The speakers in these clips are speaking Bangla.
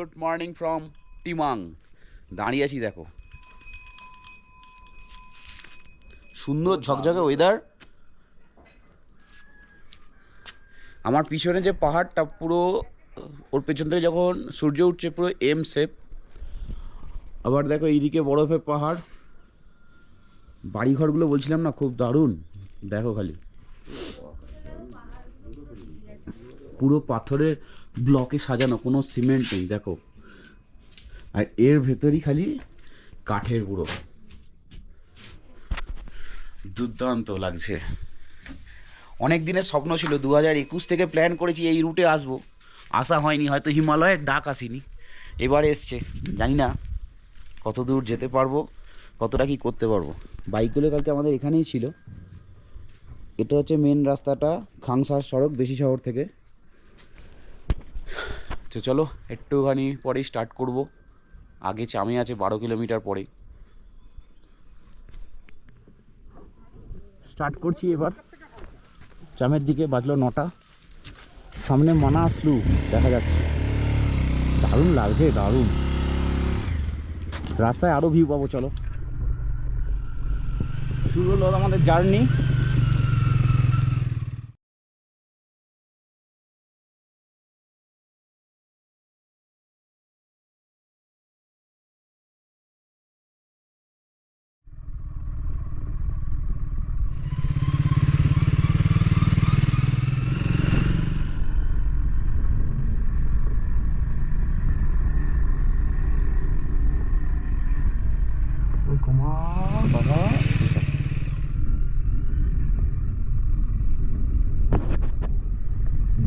Good morning from টিমাং। দাঁড়িয়ে আছি দেখো, সুন্দর ঝকঝকে ওয়েদার। আমার পিছনে যে পাহাড়টা পুরো, ওর পেছন থেকে যখন সূর্য উঠছে পুরো এম শেপ। আবার দেখো এইদিকে বরফের পাহাড়, বাড়িঘরগুলো বলছিলাম না খুব দারুণ। দেখো খালি পুরো পাথরের ব্লকে সাজানো, কোনো সিমেন্ট নেই দেখো। আর এর ভেতরই খালি কাঠের পুরো, দুর্দান্ত লাগছে। অনেক দিনের স্বপ্ন ছিল, 2021 থেকে প্ল্যান করেছি এই রুটে আসবো, আসা হয়নি, হয়তো হিমালয়ের ডাক আসেনি, এবারে এসছে। জানি না কত দূর যেতে পারবো, কতটা কি করতে পারবো। বাইকগুলো কালকে আমাদের এখানেই ছিল। এটা হচ্ছে মেন রাস্তাটা, খাংসার সড়ক, বেশি শহর থেকে। তো চলো একটুখানি পরেই স্টার্ট করব। আগে চামে আছে 12 কিলোমিটার পরে স্টার্ট করছি। এবার চামের দিকে, বাজলো 9টা। সামনে মানাসলু দেখা যাচ্ছে, দারুণ লাগছে, দারুণ। রাস্তায় আরও ভিউ পাবো। চলো শুরু হলো আমাদের জার্নি।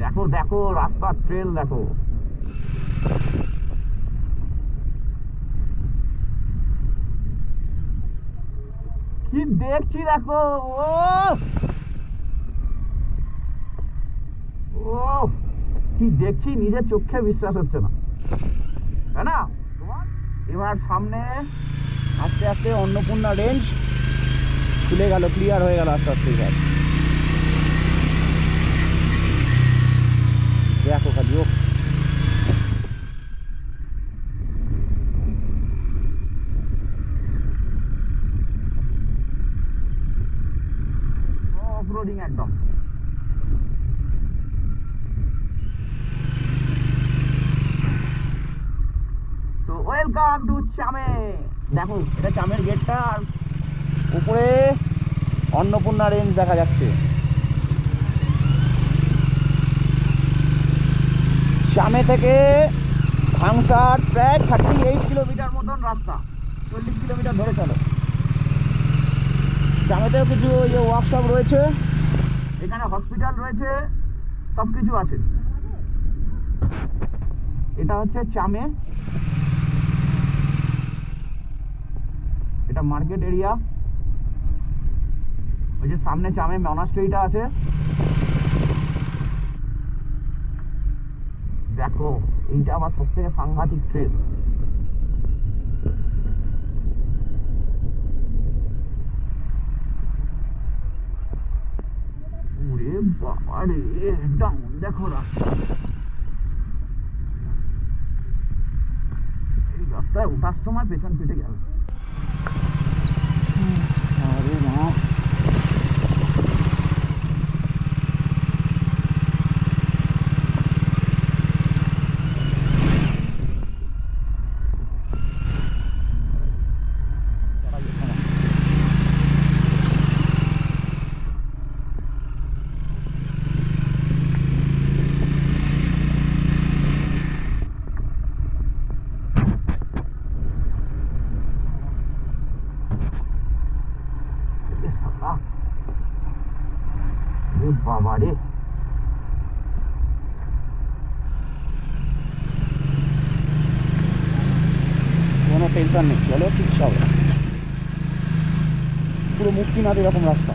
দেখো দেখো রাস্তার ট্রেল দেখো, কি দেখছি দেখো। ও ও কি দেখছি, নিজের চোখে বিশ্বাস হচ্ছে না, তাই না? এবার সামনে আস্তে আস্তে অন্নপূর্ণা রেঞ্জ খুলে গেল, ক্লিয়ার হয়ে গেল আস্তে আস্তে। এবার দেখো খালি ও, অফরোডিং একদম। তো ওয়েলকাম টু চামে। দেখো এটা চামের গেটটা, আর উপরে অন্নপূর্ণা রেঞ্জ দেখা যাচ্ছে। চামে থেকে ভাংসার প্রায় 38 কিলোমিটার মতন রাস্তা, 40 কিলোমিটার ধরে চলো। চামেতেও কিছু ওয়ার্কশপ রয়েছে, এখানে হসপিটাল রয়েছে, সব কিছু আছে। এটা হচ্ছে চামে, এটা মার্কেট এরিয়া। ওই যে সামনে চামে মনাস্ট্রিটা আছে, দেখো এইটা আমার সব থেকে সাংঘাতিক ট্রেন। ওরে বাবা রে, ডাউন দেখো রাস্তা। এই রাস্তায় ওঠার সময় পেছন ফেটে গেল। আরে না, বাবা রে, কোনো টেনশন নেই, চলো কিচ্ছু হবে না। পুরো মুক্তিনাথ এরকম রাস্তা।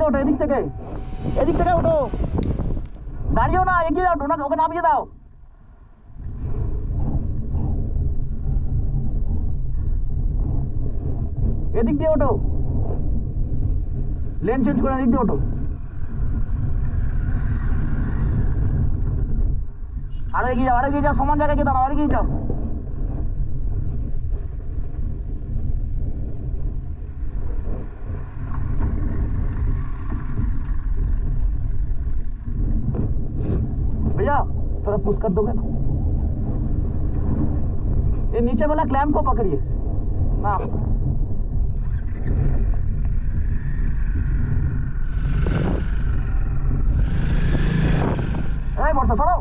ওঠো, এদিক থেকে ওঠো, দাঁড়িয়েও না, এগিয়ে যাও, ওনাকে ওকে নামিয়ে দাও। এদিক দিয়ে ওঠো, লেন চেঞ্জ করে এদিক দিয়ে ওঠো। আরো এগিয়ে যাও, সমান জায়গায় গিয়ে দাঁড়াও, আর এগিয়ে যাও। भैया थोड़ा पुश कर दोगे? ये नीचे वाला क्लैम्प को पकड़िए ना। बर्षा छोड़ो।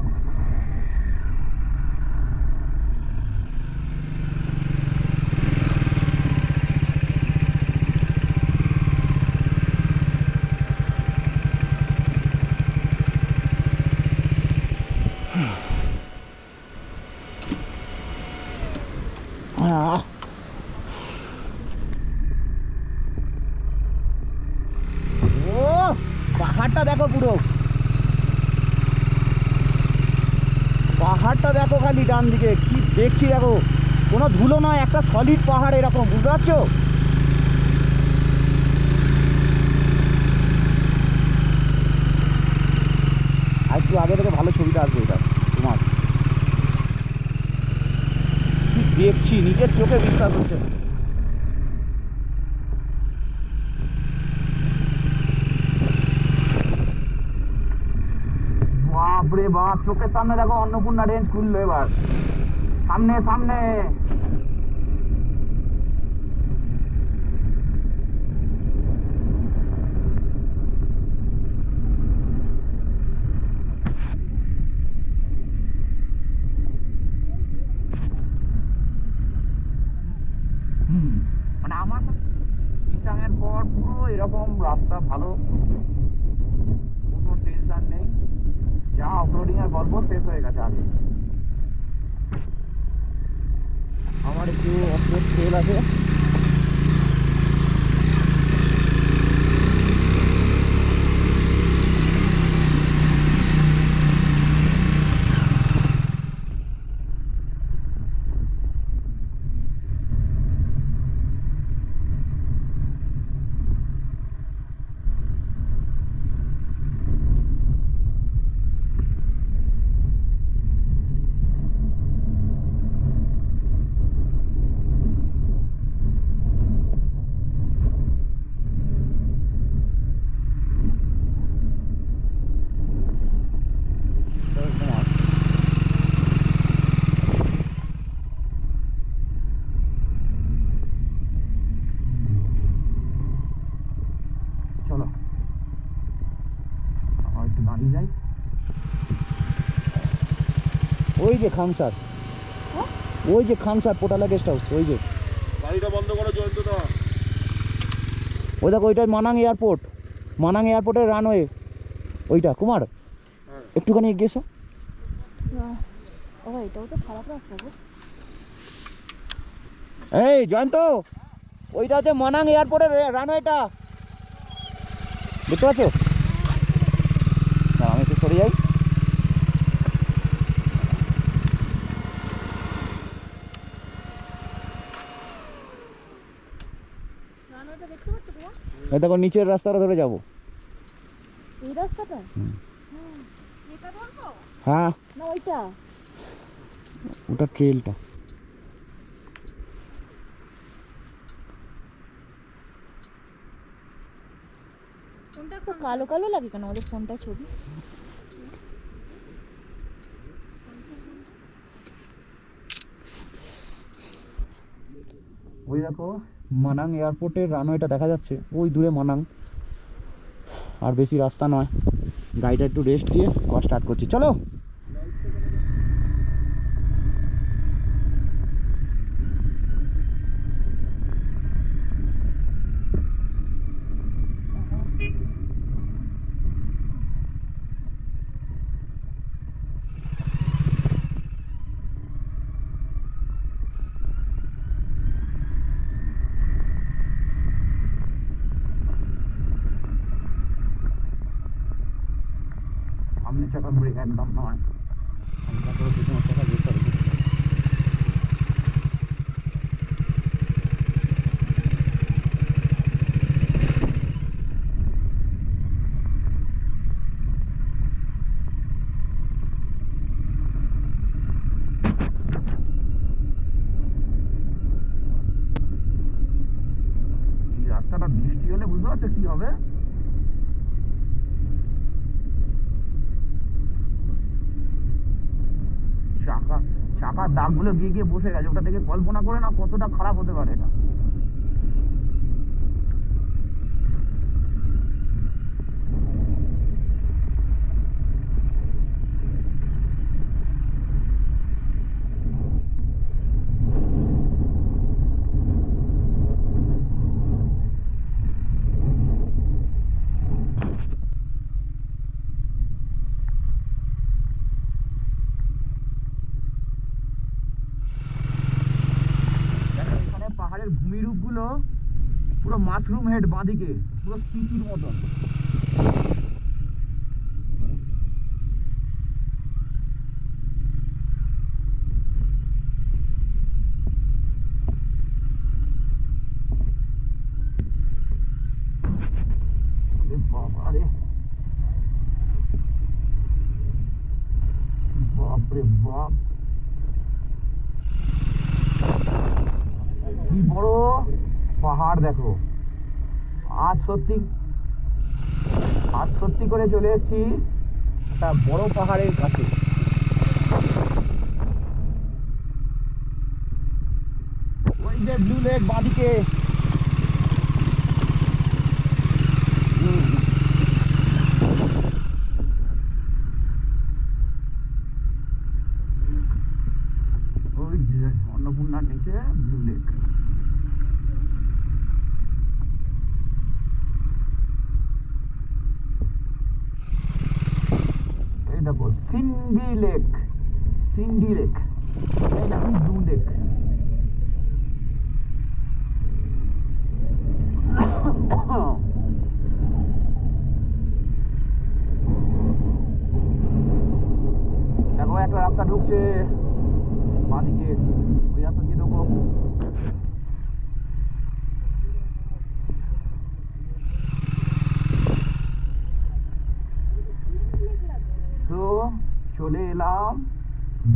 পাহাড়টা দেখো, পুরো পাহাড়টা দেখো, খালি ডান দিকে কি দেখছি দেখো, কোনো ধুলো নয়, একটা সলিড পাহাড় এরকম, বুঝতে পারছো? আর একটু আগে থেকে ভালো ছবিটা আসবে এটা তোমার, দেখছি নিজের চোখে বিশ্বাস হচ্ছে না। বাপরে বাপ, চোখের সামনে দেখো অন্নপূর্ণা রেঞ্জ খুললো এবার, সামনে সামনে। মানে আমার ইস্টাংয়ের পর পুরো এরকম রাস্তা ভালো, কোনো টেনশন নেই, যা অফরোডিং এর গল্প শেষ হয়ে গেছে আগে। আমার একটু অফরোড ট্রেল আছে, চলো আমার একটু দাঁড়িয়ে যাই। ওই যে খামসার, ওই যে খামসার পোটালা গেস্ট হাউস, ওই যে গাড়িটা বন্ধ করো জয়ন্তদা। ওই দেখো, ওইটা মানাং এয়ারপোর্ট, মানাং এয়ারপোর্টের রানওয়ে ওইটা। কুমার একটুখানি এগিয়ে এসো। এটাও তো খারাপ রাস্তা গো। এই জয়ন্ত, ওইটা হচ্ছে মানাং এয়ারপোর্টের রানওয়েটা, দেখতে পাচ্ছ? আমি একটু সরে যাই। রান্নাটা দেখতে পাচ্ছ তোমার? এই দেখো নিচের রাস্তাটা ধরে যাবো। এই রাস্তাটা? এটা ধরবো? হ্যাঁ, না ওইটা? ওটা ট্রেলটা। ফোনটা খুব কালো কালো লাগে কেন আমাদের ফোনটা ছবি? ওই দেখো মানাং এয়ারপোর্টের রানওয়েটা দেখা যাচ্ছে, ওই দূরে মানাং। আর বেশি রাস্তা নয়, গাড়িটা একটু রেস্ট দিয়ে আবার স্টার্ট করছি, চলো। সামনের চাকা ব্রেক একদম নয়, হালকা করে পিছনের চাকা ব্রেক করে। রাস্তাটা বৃষ্টি হলে বুঝতে পারছো কি হবে। চাকার দাগগুলো গিয়ে গিয়ে বসে গেছে, ওটা থেকে কল্পনা করে না কতটা খারাপ হতে পারে এটা। এখানে পাহাড়ের ভূমিরূপ গুলো পুরো মাশরুম হেড বাঁদিকে, পুরো স্পিচির মতন। বাবারে বাপরে বাপ, কি বড় পাহাড় দেখো। আজ সত্যি করে চলে এসেছি একটা বড় পাহাড়ের কাছে। ওই যে ব্লু লেক বাঁদিকে। ওই যে অন্নপূর্ণার নিচে ব্লু লেক। এই দেখো সিন্ডি লেক, এই দেখো ব্লু লেক। দেখো একটা রাস্তা ঢুকছে বাঁদিকে, ওই রাস্তা দিয়ে ঢুকো। তো চলে এলাম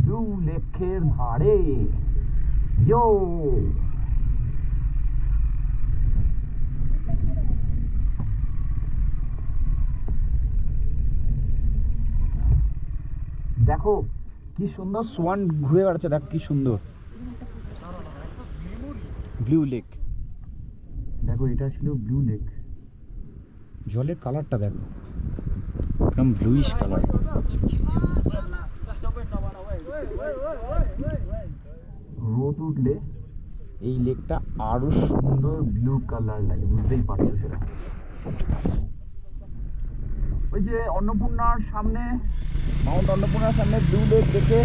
ব্লু লেকের ধারে। ইয়ো দেখো কি সুন্দর সোয়ান ঘুরে বেড়াচ্ছে, দেখো কি সুন্দর ব্লু লেক। দেখো এটা ছিল ব্লু লেক, জলের কালারটা দেখো একদম ব্লুইশ কালার। রোদ উঠলে এই লেকটা আরো সুন্দর ব্লু কালার লাগে, বুঝতেই পারছো সেটা। ওই যে অন্নপূর্ণার সামনে, মাউন্ট অন্নপূর্ণার সামনে ব্লু লেক দেখে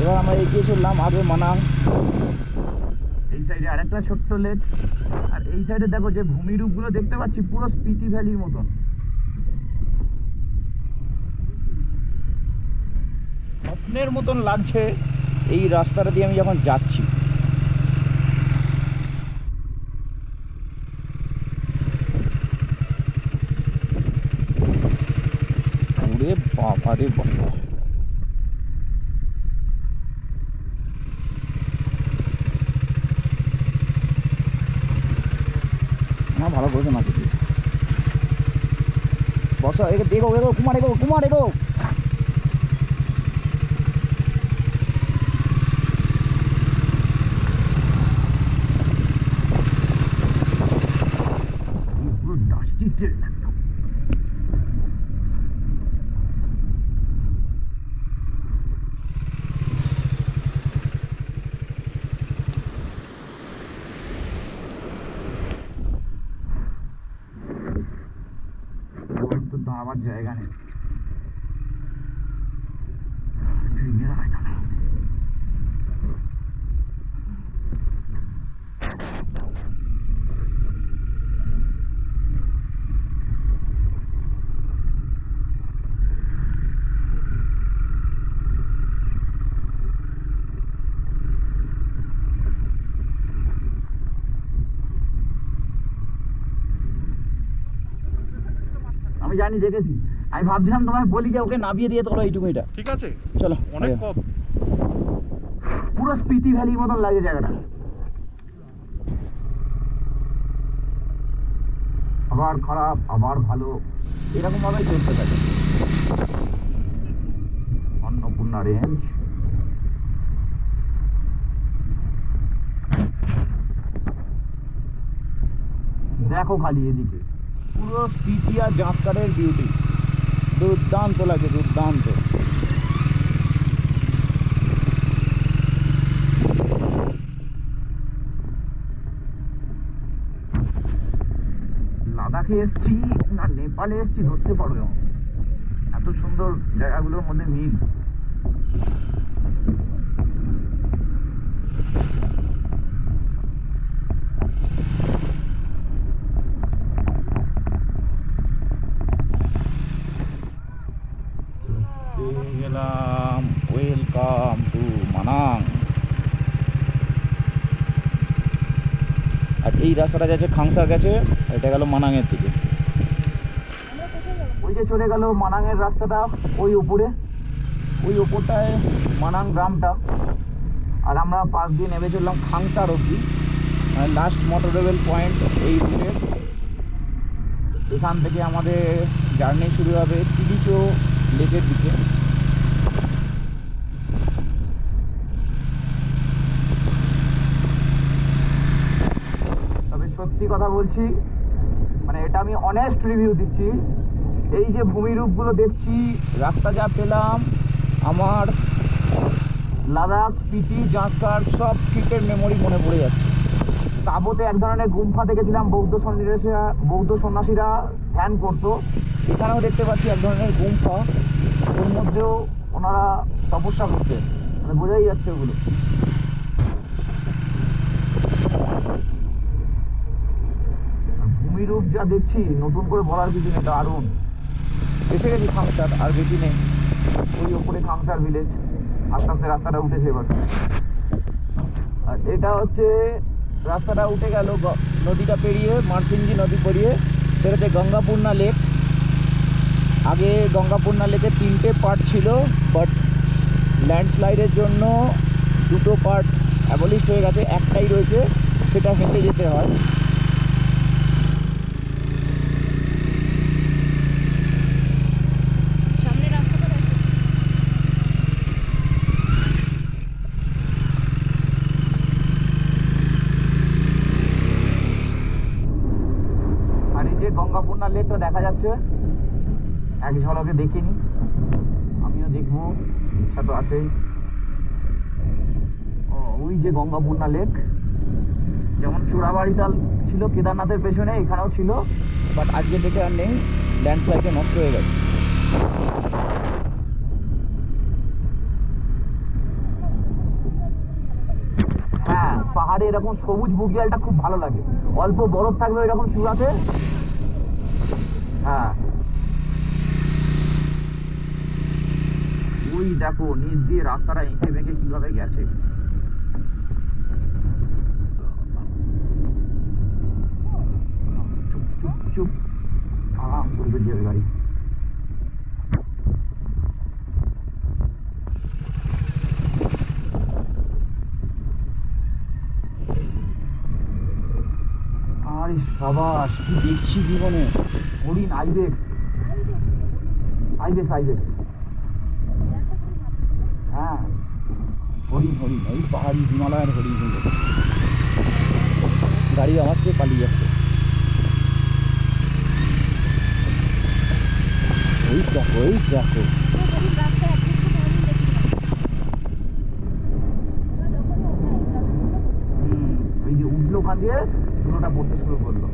এবার আমরা এগিয়ে চললাম আগে মানাং। এই সাইডে আরেকটা ছোট্ট লেক, আর এই সাইডে দেখো যে ভূমিরূপগুলো দেখতে পাচ্ছি পুরো স্পিতি ভ্যালির মতন। স্বপ্নের মতন লাগছে এই রাস্তাটা দিয়ে আমি যখন যাচ্ছি। ওরে বাবা রে বাবা, না ভালো করেছে না কিছু। বর্ষা এগো কুমার এগো। তো দাঁড়াবার জায়গা নেই। আমি জানি, দেখেছি। আমি ভাবছিলাম তোমায় বলি যে ওকে নামিয়ে দিয়ে তোলো এইটুকুটা। ঠিক আছে, চলো, অনেক কম। পুরো স্পিতি ভ্যালির মতন লাগে জায়গাটা। আবার খারাপ, আবার ভালো, এরকম ভাবেই চলতে থাকে। অন্নপূর্ণা রেঞ্জ। দেখো খালি এদিকে পুরো স্পিতি আর জাঁসকারের বিউটি, দুর্দান্ত লাগে, দুর্দান্ত। লাদাখে এসছি না নেপালে এসছি ধরতে পারবে না। এত সুন্দর জায়গাগুলোর মধ্যে মিল। গেলাম, ওয়েলকাম টু মানাং। আর এই রাস্তাটা যাচ্ছে খাংসার গেছে, এটা গেল মানাংয়ের দিকে। ওই যে চলে গেল মানাংয়ের রাস্তাটা, ওই উপরে, ওই ওপরটায় মানাং গ্রামটা। আর আমরা পাশ দিয়ে নেমে চললাম খাংসার অবধি, লাস্ট মোটরেবল পয়েন্ট এই রুটে। এখান থেকে আমাদের জার্নি শুরু হবে তিলিচো লেকের দিকে। তবে সত্যি কথা বলছি, মানে এটা আমি অনেস্ট রিভিউ দিচ্ছি, এই যে ভূমিরূপগুলো দেখছি, রাস্তা যা পেলাম, আমার লাদাখ, স্পিতি, জাঁসকার সব ট্রিপের মেমোরি মনে পড়ে যাচ্ছে। তাবোতে এক ধরনের গুম্ফা দেখেছিলাম, বৌদ্ধ সন্ন্যাসীরা ধ্যান করতো। এখানেও দেখতে পাচ্ছি এক ধরনের গুম্ফা, ওর মধ্যেও ওনারা তপস্যা করতেন, মানে বোঝাই যাচ্ছে ওগুলো। ভূমিরূপ যা দেখছি, নতুন করে বলার কিছু নেই, দারুণ। এসে গেছি খাংসার, আর বেশি নেই, ওই ওপরে খাংসার ভিলেজ। আস্তে আস্তে রাস্তাটা উঠেছে এবার। আর এটা হচ্ছে রাস্তাটা উঠে গেল নদীটা পেরিয়ে, মারসিংজি নদী পেরিয়ে, সেটা হচ্ছে গঙ্গাপূর্ণা লেক। আগে গঙ্গাপূর্ণা লেকের 3টে পার্ট ছিল, বাট ল্যান্ডস্লাইডের জন্য 2টো পার্ট অ্যাবলিশড হয়ে গেছে, একটাই রয়েছে, সেটা হেঁটে যেতে হয়। সামনে রাস্তাটা দেখো। আর এই যে গঙ্গাপূর্ণা লেকটা দেখা যাচ্ছে, এক ঝলকে দেখিনি, আমিও দেখবো, ইচ্ছা তো আছেই। ওই যে গঙ্গাপূর্ণা লেক, যেমন চূড়াবাড়ি তাল ছিল কেদারনাথের পেছনে, এখানেও ছিল, বাট আজকে থেকে আর নেই, ল্যান্ডস্লাইডে নষ্ট হয়ে গেছে। হ্যাঁ, পাহাড়ে এরকম সবুজ বুগিয়ালটা খুব ভালো লাগে, অল্প বরফ থাকবে এরকম চূড়াতে। হ্যাঁ, ওই দেখো নিচ দিয়ে রাস্তাটা এঁকে বেঁকে কিভাবে গেছে। চুপ চুপ চুপ, আরাম করবে যাবে গাড়ি। আরে সাবাস, কি দেখছি জীবনে, হরিণ, আইবেক্স, আইবেক্স, আইবেক্স। হ্যাঁ, হরিণ, হরিণ, ওই পাহাড়ি হিমালয়ের হরিণ গুলো। গাড়ি আওয়াজ পেয়ে পালিয়ে যাচ্ছে। ওই দেখো, ওই দেখো, রাস্তায় এক কিছু কোনোদিন দেখিনি। ওই যে উঠলো ওখান দিয়ে ধুলোটা পড়তে শুরু করলো।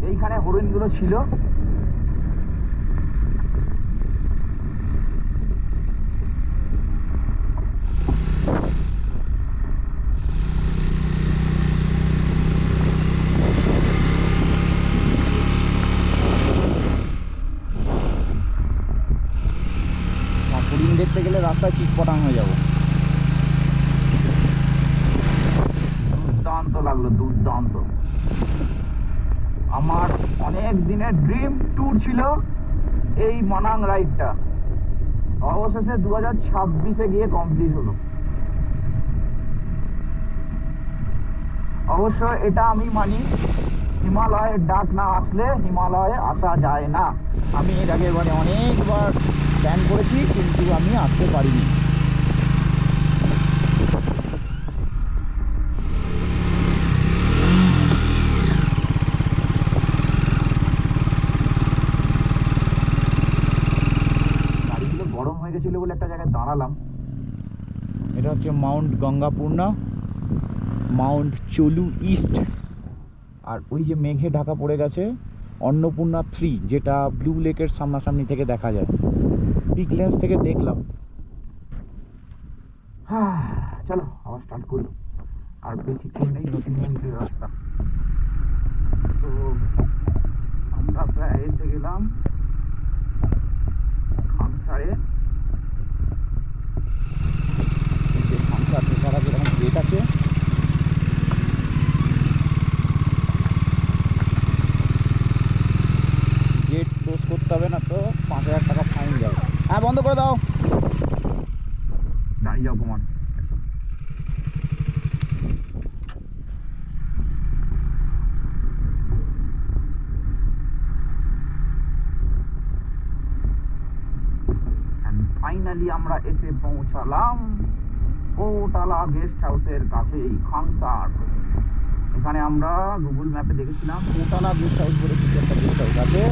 এইখানে হরিণগুলো ছিল। গেলে রাস্তায় চিটপটাং হয়ে যাব। দুর্দান্ত লাগলো, দুর্দান্ত। আমার অনেক দিনের ড্রিম ট্যুর ছিল এই মানাং রাইডটা, অবশেষে 2026-এ গিয়ে কমপ্লিট হলো। অবশ্য এটা আমি মানি, হিমালয়ের ডাক না আসলে হিমালয়ে আসা যায় না। আমি এর আগের বারে অনেকবার প্ল্যান করেছি, কিন্তু আমি আসতে পারিনি। গাড়িগুলো গরম হয়ে গেছিলো বলে একটা জায়গায় দাঁড়ালাম। এটা হচ্ছে মাউন্ট গঙ্গাপূর্ণা, মাউন্ট চলু ইস্ট। আর ওই যে মেঘে ঢাকা পড়ে গেছে অন্নপূর্ণা 3, যেটা ব্লু লেকের সামনাসামনি থেকে দেখা যায়। পিক লেন্স থেকে দেখলাম। চলো আবার স্টার্ট করি, আর বেশিক্ষণ নেই, 2-3 মিনিটের রাস্তা। তো আমরা প্রায় এসে গেলাম খামসারে। খামসার ঢোকার আগে এরকম গেট আছে। গেট ক্লোজ করতে হবে, না তো 5,000 টাকা ফাইন যাবে। হ্যাঁ, বন্ধ করে দাও, দাঁড়িয়ে যাও প্রমাণ। ফাইনালি আমরা এসে পৌঁছালাম কোটালা গেস্ট হাউসের কাছেই, খাংসার। এখানে আমরা গুগল ম্যাপে দেখেছিলাম কোটালা গেস্ট হাউস বলে কিছু একটা গেস্ট হাউস আছে,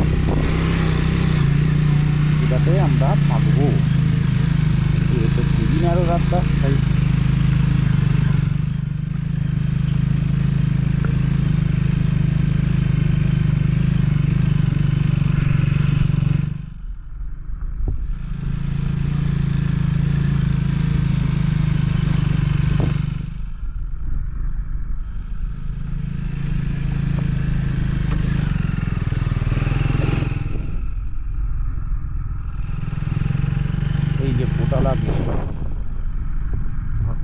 যেটাতে আমরা থাকবো। এটা খুবই ন্যারো রাস্তা, তাই এই যে কোটালা গেস্ট হাউস,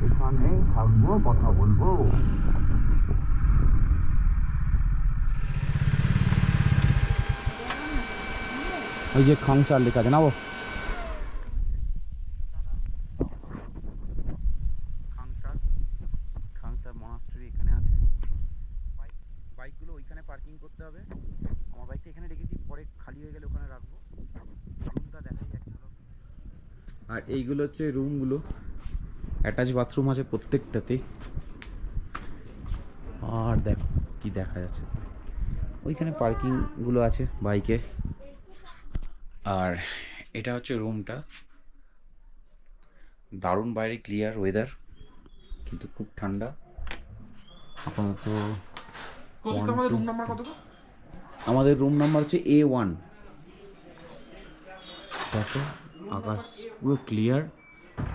এখানে থাকবো, কথা বলবো। ওই যে খাংসার লেখা আছে, নাও। খাংসার মনাস্ট্রি এখানে আছে। বাইকগুলো ওইখানে পার্কিং করতে হবে। আমার বাইকটা এখানে রেখেছি, পরে খালি হয়ে গেলে ওখানে রাখবো। রুমটা দেখাই যাচ্ছে। আর এইগুলো হচ্ছে রুমগুলো, অ্যাটাচ বাথরুম আছে প্রত্যেকটাতেই। আর দেখো কি দেখা যাচ্ছে, ওইখানে পার্কিংগুলো আছে বাইকে। আর এটা হচ্ছে রুমটা, দারুণ, বাইরে ক্লিয়ার ওয়েদার, কিন্তু খুব ঠান্ডা। আপাতত আমাদের রুম নাম্বার হচ্ছে A1। দেখো আকাশ পুরো ক্লিয়ার,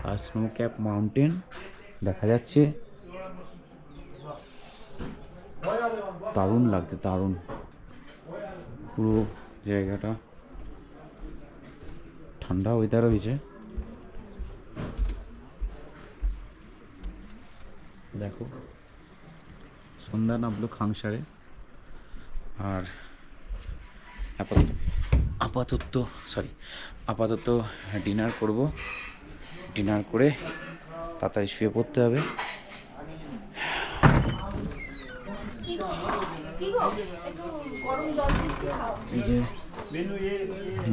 আর স্নো ক্যাপ মাউন্টেন দেখা যাচ্ছে। দারুণ লাগছে, দারুণ পুরো জায়গাটা। ঠান্ডা ওয়েদার হয়েছে। দেখো সন্ধ্যা নামলো খাংসারে। আর আপাতত ডিনার করব। ডিনার করে তাড়াতাড়ি শুয়ে পড়তে হবে। এই যে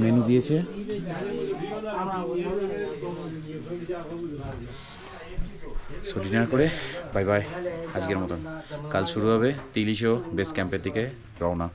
মেনু দিয়েছে, সো ডিনার করে বাই বাই আজকের মতন। কাল শুরু হবে তিলিশো বেস ক্যাম্পের দিকে রওনা।